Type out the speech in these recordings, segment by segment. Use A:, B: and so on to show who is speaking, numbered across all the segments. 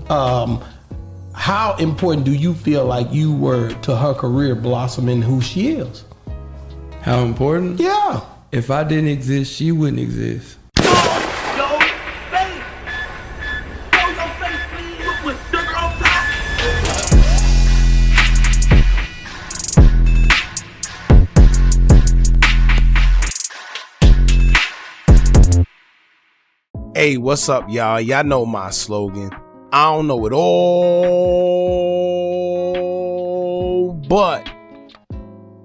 A: How important do you feel like you were to her career blossoming who she is?
B: How important?
A: Yeah.
B: If I didn't exist, she wouldn't exist.
C: Hey, what's up, y'all? Y'all know my slogan. I don't know it all, but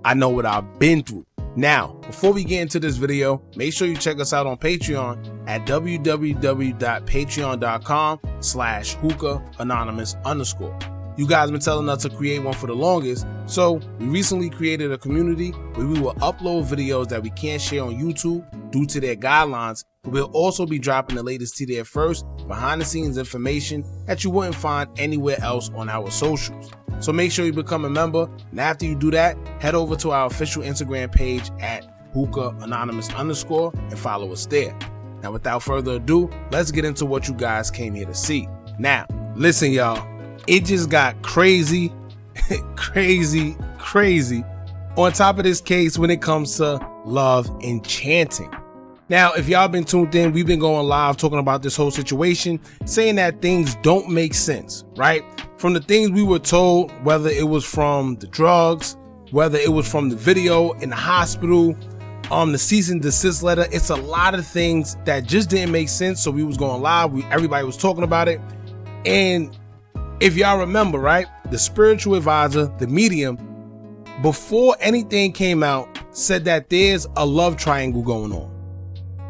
C: I know what I've been through. Now, before we get into this video, make sure you check us out on Patreon at www.patreon.com/Hookah Anonymous _. You guys been telling us to create one for the longest, so we recently created a community where we will upload videos that we can't share on YouTube due to their guidelines. We'll also be dropping the latest to there first, behind the scenes information that you wouldn't find anywhere else on our socials. So make sure you become a member, and after you do that, head over to our official Instagram page at Hookah Anonymous _ and follow us there. Now, without further ado, let's get into what you guys came here to see. Now, listen, y'all, it just got crazy, crazy on top of this case when it comes to Luv Enchanted. Now, if y'all been tuned in, we've been going live talking about this whole situation, saying that things don't make sense, right? From the things we were told, whether it was from the drugs, whether it was from the video in the hospital, the cease and desist letter, it's a lot of things that just didn't make sense. So we was going live, everybody was talking about it. And if y'all remember, right, the spiritual advisor, the medium, before anything came out, said that there's a love triangle going on.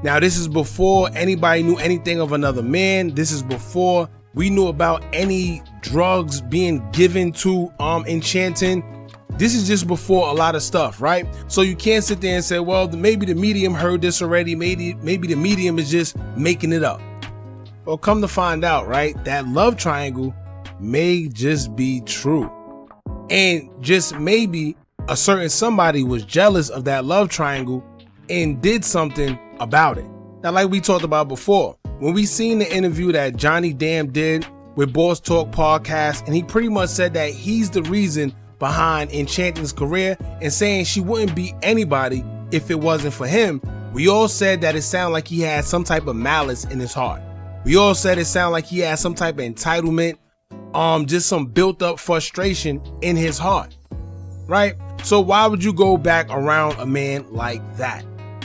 C: Now, this is before anybody knew anything of another man. This is before we knew about any drugs being given to Enchanted. This is just before a lot of stuff, right? So you can't sit there and say, well, maybe the medium heard this already. Maybe the medium is just making it up. Well, come to find out, right, that love triangle may just be true. And just maybe a certain somebody was jealous of that love triangle and did something about it. Now, like we talked about before, when we seen the interview that Johnny Dam did with Boss Talk podcast, and he pretty much said that he's the reason behind Enchanted's career and saying she wouldn't be anybody if it wasn't for him, we all said that it sounded like he had some type of malice in his heart. We all said it sounded like he had some type of entitlement, just some built up frustration in his heart, right? So why would you go back around a man like that?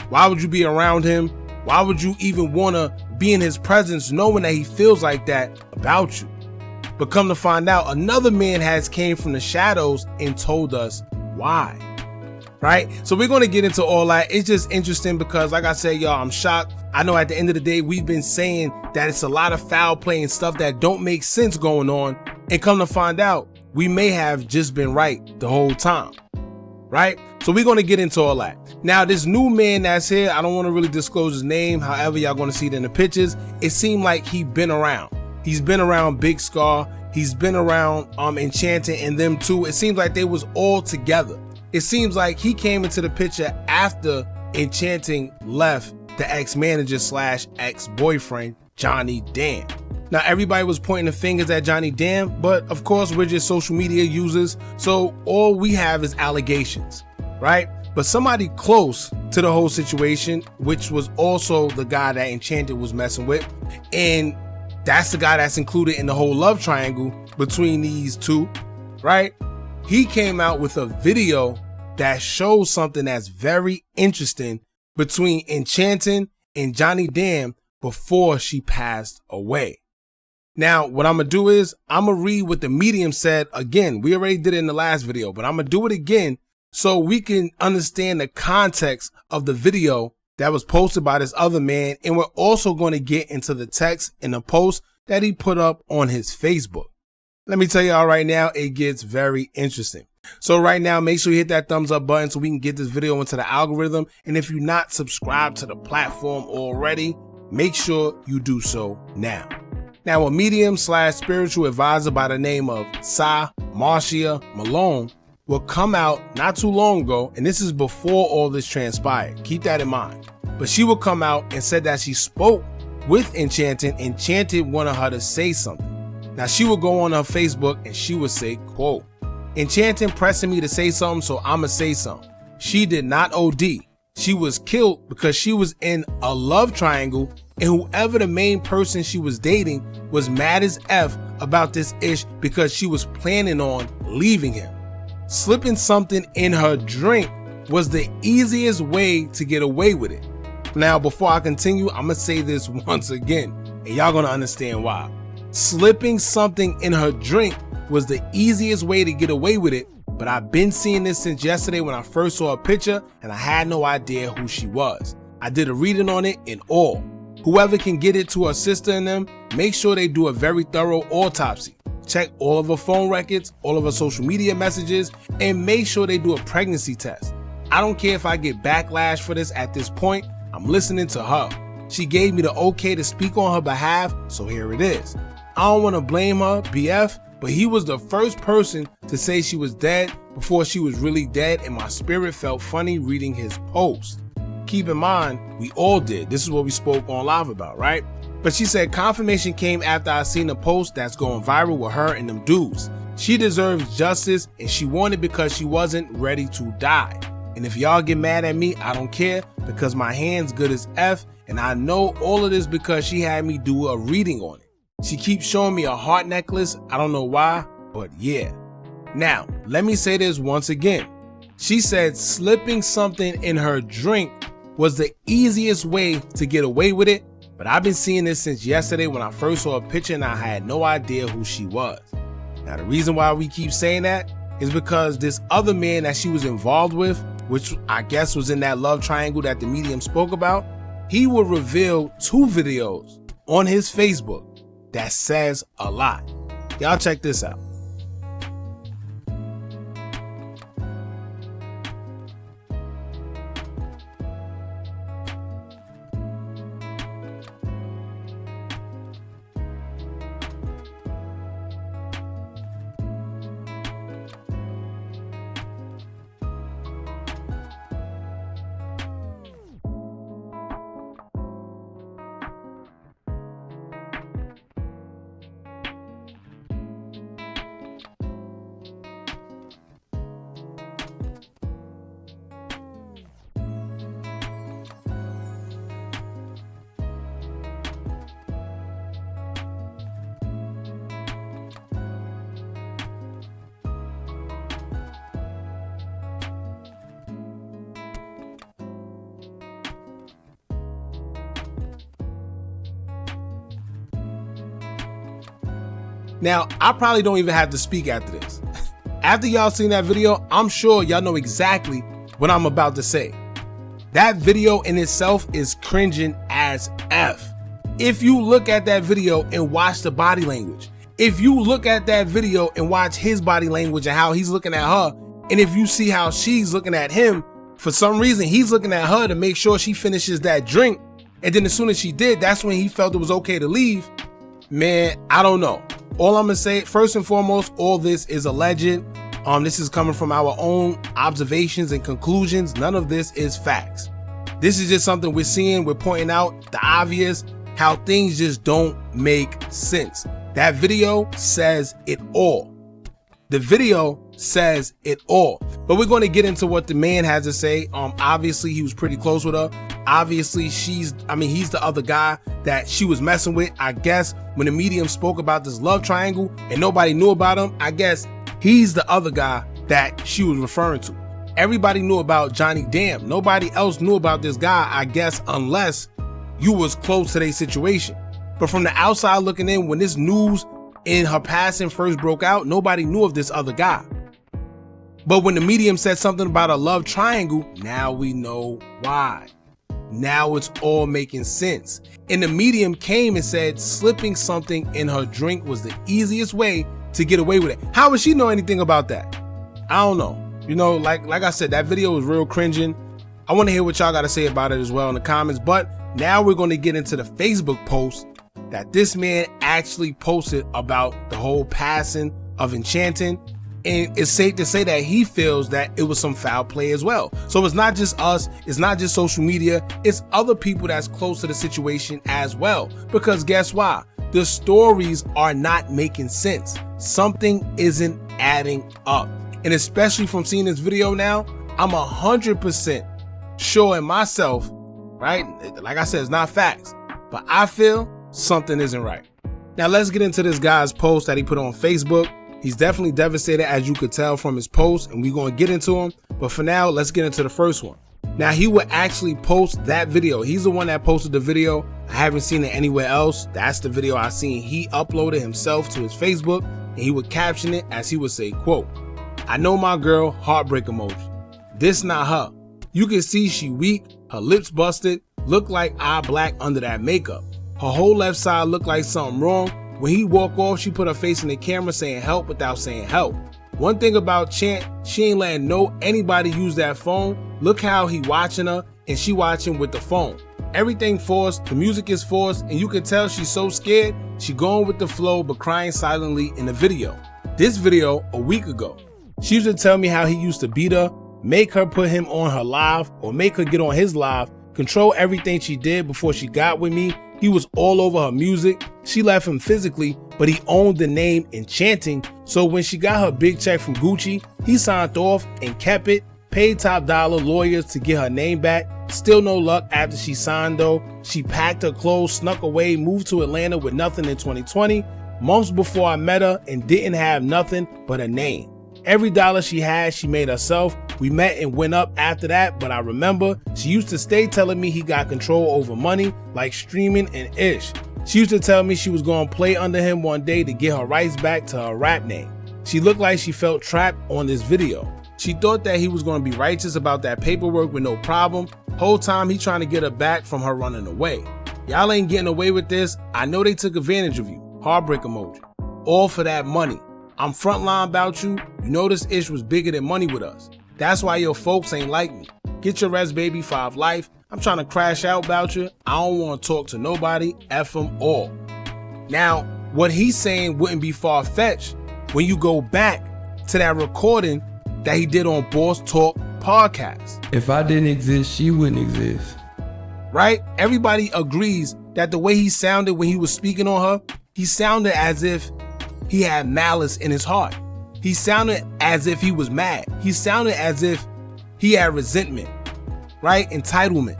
C: Why would you be around him? Why would you even want to be in his presence knowing that he feels like that about you? But come to find out, another man has came from the shadows and told us why, right? So we're going to get into all that. It's just interesting because, like I said, y'all, I'm shocked. I know at the end of the day, we've been saying that it's a lot of foul play and stuff that don't make sense going on. And come to find out, we may have just been right the whole time. Right? So we're going to get into all that. Now, this new man that's here, I don't want to really disclose his name. However, y'all going to see it in the pictures. It seemed like he's been around. He's been around Big Scar. He's been around Enchanted and them too. It seems like they was all together. It seems like he came into the picture after Enchanted left the ex-manager / ex-boyfriend, Johnny Dam. Now, everybody was pointing the fingers at Johnny Dam, but of course, we're just social media users, so all we have is allegations, right? But somebody close to the whole situation, which was also the guy that Enchanted was messing with, and that's the guy that's included in the whole love triangle between these two, right? He came out with a video that shows something that's very interesting between Enchanted and Johnny Dam before she passed away. Now, what I'm going to do is I'm going to read what the medium said again. We already did it in the last video, but I'm going to do it again so we can understand the context of the video that was posted by this other man. And we're also going to get into the text in the post that he put up on his Facebook. Let me tell y'all right now, it gets very interesting. So right now, make sure you hit that thumbs up button so we can get this video into the algorithm. And if you're not subscribed to the platform already, make sure you do so now. Now, a medium / spiritual advisor by the name of Marcia Malone will come out not too long ago, and this is before all this transpired. Keep that in mind. But she will come out and said that she spoke with Enchanted. Enchanted wanted her to say something. Now she would go on her Facebook and she would say, quote, "Enchanted pressing me to say something, so I'ma say something. She did not OD. She was killed because she was in a love triangle, and whoever the main person she was dating was mad as F about this ish because she was planning on leaving him. Slipping something in her drink was the easiest way to get away with it." Now, before I continue, I'm gonna say this once again, and y'all gonna understand why. Slipping something in her drink was the easiest way to get away with it, but I've been seeing this since yesterday when I first saw a picture and I had no idea who she was. I did a reading on it and all. Whoever can get it to her sister and them, make sure they do a very thorough autopsy. Check all of her phone records, all of her social media messages, and make sure they do a pregnancy test. I don't care if I get backlash for this at this point, I'm listening to her. She gave me the okay to speak on her behalf, so here it is. I don't want to blame her, BF, but he was the first person to say she was dead before she was really dead, and my spirit felt funny reading his post. Keep in mind, we all did. This is what we spoke on live about, right? But she said confirmation came after I seen the post that's going viral with her and them dudes. She deserves justice, and she won it because she wasn't ready to die. And if y'all get mad at me, I don't care, because my hand's good as F, and I know all of this because she had me do a reading on it. She keeps showing me a heart necklace. I don't know why, but yeah. Now, let me say this once again. She said slipping something in her drink was the easiest way to get away with it, but I've been seeing this since yesterday when I first saw a picture and I had no idea who she was. Now, the reason why we keep saying that is because this other man that she was involved with, which I guess was in that love triangle that the medium spoke about, he would reveal 2 videos on his Facebook that says a lot. Y'all check this out. Now, I probably don't even have to speak after this. After y'all seen that video, I'm sure y'all know exactly what I'm about to say. That video in itself is cringing as F. If you look at that video and watch the body language, if you look at that video and watch his body language and how he's looking at her, and if you see how she's looking at him, for some reason he's looking at her to make sure she finishes that drink, and then as soon as she did, that's when he felt it was okay to leave. Man, I don't know. All I'm gonna say, first and foremost, all this is alleged. This is coming from our own observations and conclusions. None of this is facts. This is just something we're seeing. We're pointing out the obvious, how things just don't make sense. That video says it all. The video says it all. But we're going to get into what the man has to say. Obviously, he was pretty close with her. Obviously, he's the other guy that she was messing with. I guess when the medium spoke about this love triangle and nobody knew about him, I guess he's the other guy that she was referring to. Everybody knew about Johnny Dam. Nobody else knew about this guy, I guess, unless you was close to their situation. But from the outside looking in, when this news in her passing first broke out, nobody knew of this other guy. But when the medium said something about a love triangle, now we know why. Now it's all making sense. And the medium came and said slipping something in her drink was the easiest way to get away with it. How would she know anything about that? I don't know. You know, like I said, that video was real cringing. I want to hear what y'all got to say about it as well in the comments. But now we're going to get into the Facebook post that this man actually posted about the whole passing of Enchanted. And it's safe to say that he feels that it was some foul play as well. So it's not just us, it's not just social media, it's other people that's close to the situation as well. Because guess why? The stories are not making sense. Something isn't adding up. And especially from seeing this video now, I'm 100% sure in myself, right? Like I said, it's not facts, but I feel something isn't right. Now let's get into this guy's post that he put on Facebook. He's definitely devastated, as you could tell from his post, and we're going to get into him. But for now, let's get into the first one. Now, he would actually post that video. He's the one that posted the video. I haven't seen it anywhere else. That's the video I seen. He uploaded himself to his Facebook, and he would caption it as he would say, quote, "I know my girl, heartbreak emoji. This not her. You can see she weak, her lips busted, look like eye black under that makeup. Her whole left side look like something wrong. When he walk off, she put her face in the camera saying help without saying help. One thing about Chant, she ain't letting anybody use that phone. Look how he watching her, and she watching with the phone. Everything forced, the music is forced, and you can tell she's so scared. She going with the flow, but crying silently in the video. This video a week ago. She used to tell me how he used to beat her, make her put him on her live, or make her get on his live, control everything she did before she got with me. He was all over her music. She left him physically, but he owned the name Enchanting. So when she got her big check from Gucci, he signed off and kept it, paid top dollar lawyers to get her name back. Still no luck after she signed though. She packed her clothes, snuck away, moved to Atlanta with nothing in 2020, months before I met her, and didn't have nothing but a name. Every dollar she had, she made herself. We met and went up after that, but I remember she used to stay telling me he got control over money, like streaming and ish. She used to tell me she was going to play under him one day to get her rights back to her rap name. She looked like she felt trapped on this video. She thought that he was going to be righteous about that paperwork with no problem. Whole time he trying to get her back from her running away. Y'all ain't getting away with this. I know they took advantage of you. Heartbreak emoji. All for that money. I'm frontline about you. You know this ish was bigger than money with us. That's why your folks ain't like me. Get your rest, baby, 5 life. I'm trying to crash out about you. I don't want to talk to nobody. F them all. Now, what he's saying wouldn't be far-fetched when you go back to that recording that he did on Boss Talk podcast.
B: If I didn't exist, she wouldn't exist.
C: Right? Everybody agrees that the way he sounded when he was speaking on her, he sounded as if he had malice in his heart. He sounded as if he was mad. He sounded as if he had resentment, right? Entitlement.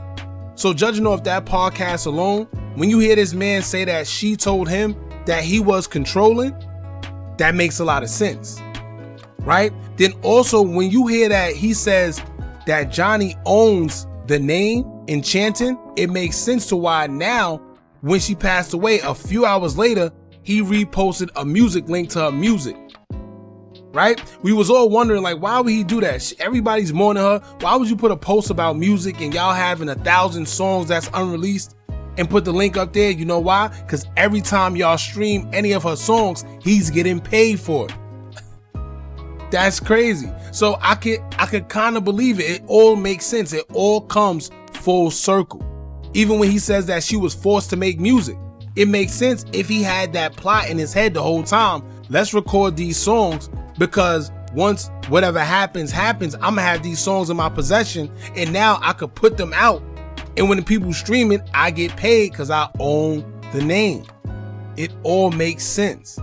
C: So judging off that podcast alone, when you hear this man say that she told him that he was controlling, that makes a lot of sense, right? Then also when you hear that he says that Johnny owns the name Enchanting, it makes sense to why now when she passed away a few hours later, he reposted a music link to her music, right? We was all wondering, like, why would he do that? Everybody's mourning her. Why would you put a post about music and y'all having 1,000 songs that's unreleased and put the link up there? You know why? Because every time y'all stream any of her songs, he's getting paid for it. That's crazy. So I could kind of believe it. It all makes sense. It all comes full circle. Even when he says that she was forced to make music, it makes sense if he had that plot in his head the whole time. Let's record these songs because once whatever happens, I'm gonna have these songs in my possession and now I could put them out. And when the people stream it, I get paid because I own the name. It all makes sense,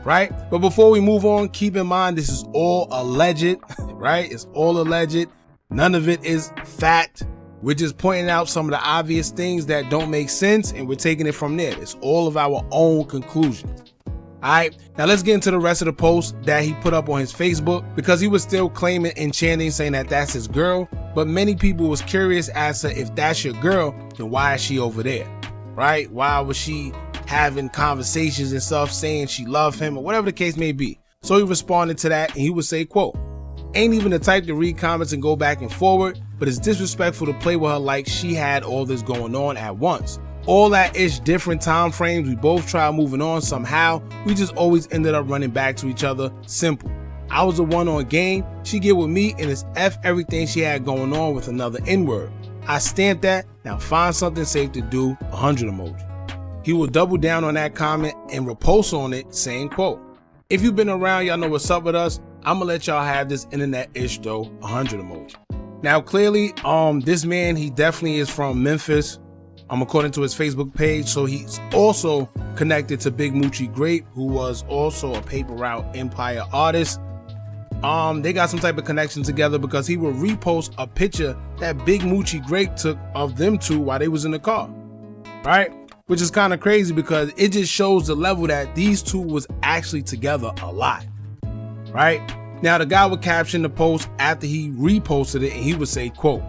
C: right? But before we move on, keep in mind this is all alleged, right? It's all alleged. None of it is fact. We're just pointing out some of the obvious things that don't make sense and we're taking it from there. It's all of our own conclusions. All right, now let's get into the rest of the post that he put up on his Facebook because he was still claiming Enchanting, saying that that's his girl. But many people was curious as to if that's your girl, then why is she over there, right? Why was she having conversations and stuff saying she loved him or whatever the case may be? So he responded to that and he would say, quote, "Ain't even the type to read comments and go back and forward, but it's disrespectful to play with her like she had all this going on at once. All that ish, different time frames. We both tried moving on somehow. We just always ended up running back to each other. Simple. I was the one on game. She get with me and it's F everything she had going on with another N-word. I stamped that. Now find something safe to do. 100 emoji." He will double down on that comment and repost on it saying, quote, "If you've been around, y'all know what's up with us. I'm gonna let y'all have this internet ish though. 100 emoji." Now clearly, this man, he definitely is from Memphis. according to his Facebook page. So he's also connected to Big Moochie Grape, who was also a Paper Route Empire artist. They got some type of connection together because he will repost a picture that Big Moochie Grape took of them two while they was in the car, right? Which is kind of crazy because it just shows the level that these two was actually together a lot, right? Now, the guy would caption the post after he reposted it, and he would say, quote,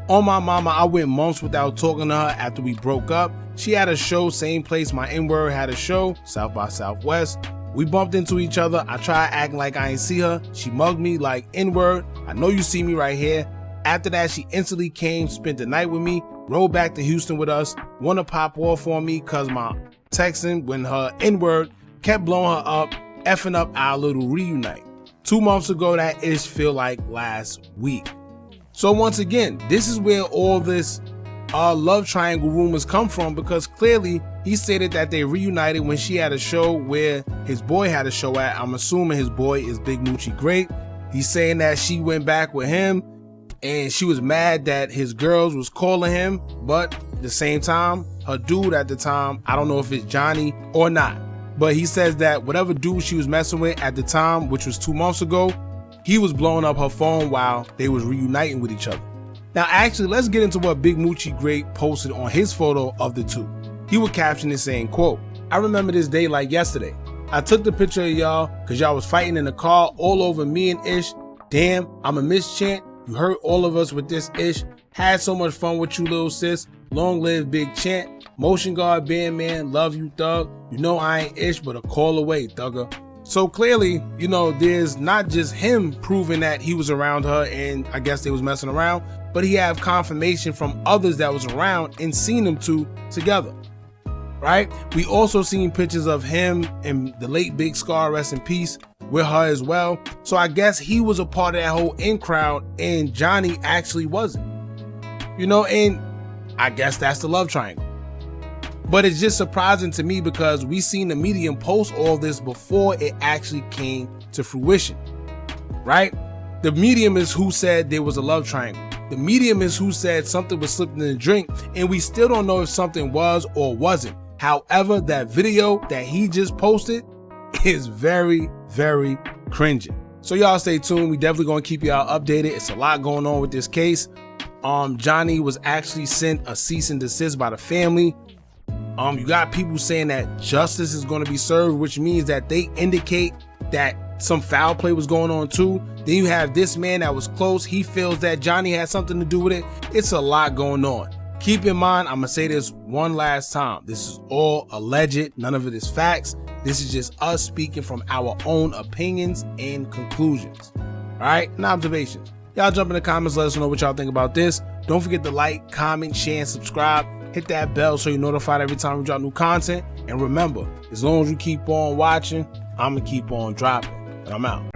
C: "On my mama, I went months without talking to her after we broke up. She had a show, same place my N-word had a show, South by Southwest. We bumped into each other. I tried acting like I ain't see her. She mugged me like N-word. I know you see me right here. After that, she instantly came, spent the night with me, rode back to Houston with us, wanna pop off on me cause my texting when her N-word kept blowing her up, effing up our little reunite. 2 months ago, that ish feel like last week." So once again, this is where all this love triangle rumors come from, because clearly he stated that they reunited when she had a show where his boy had a show at. I'm assuming his boy is Big Moochie Grape. He's saying that she went back with him and she was mad that his girls was calling him, but at the same time, her dude at the time, I don't know if it's Johnny or not, but he says that whatever dude she was messing with at the time, which was 2 months ago, he was blowing up her phone while they was reuniting with each other. Now, actually, let's get into what Big Moochie Grape posted on his photo of the two. He would caption it saying, quote, "I remember this day like yesterday. I took the picture of y'all because y'all was fighting in the car all over me and Ish. Damn, I'm a mischant. You hurt all of us with this Ish. Had so much fun with you, little sis. Long live Big Chant. Motion guard band man, love you, thug. You know I ain't Ish, but a call away, thugger." So clearly, you know, there's not just him proving that he was around her and I guess they was messing around, but he have confirmation from others that was around and seen them two together, right? We also seen pictures of him and the late Big Scar, rest in peace, with her as well. So I guess he was a part of that whole in crowd and Johnny actually wasn't, you know, and I guess that's the love triangle. But it's just surprising to me because we seen the Medium post all this before it actually came to fruition, right? The Medium is who said there was a love triangle. The Medium is who said something was slipped in the drink, and we still don't know if something was or wasn't. However, that video that he just posted is very, very cringing. So y'all stay tuned. We definitely gonna keep y'all updated. It's a lot going on with this case. Johnny was actually sent a cease and desist by the family. You got people saying that justice is going to be served, which means that they indicate that some foul play was going on too. Then you have this man that was close. He feels that Johnny had something to do with it. It's a lot going on. Keep in mind, I'm going to say this one last time. This is all alleged. None of it is facts. This is just us speaking from our own opinions and conclusions. All right, and observations. Y'all jump in the comments. Let us know what y'all think about this. Don't forget to like, comment, share, and subscribe. Hit that bell so you're notified every time we drop new content. And remember, as long as you keep on watching, I'm going to keep on dropping. And I'm out.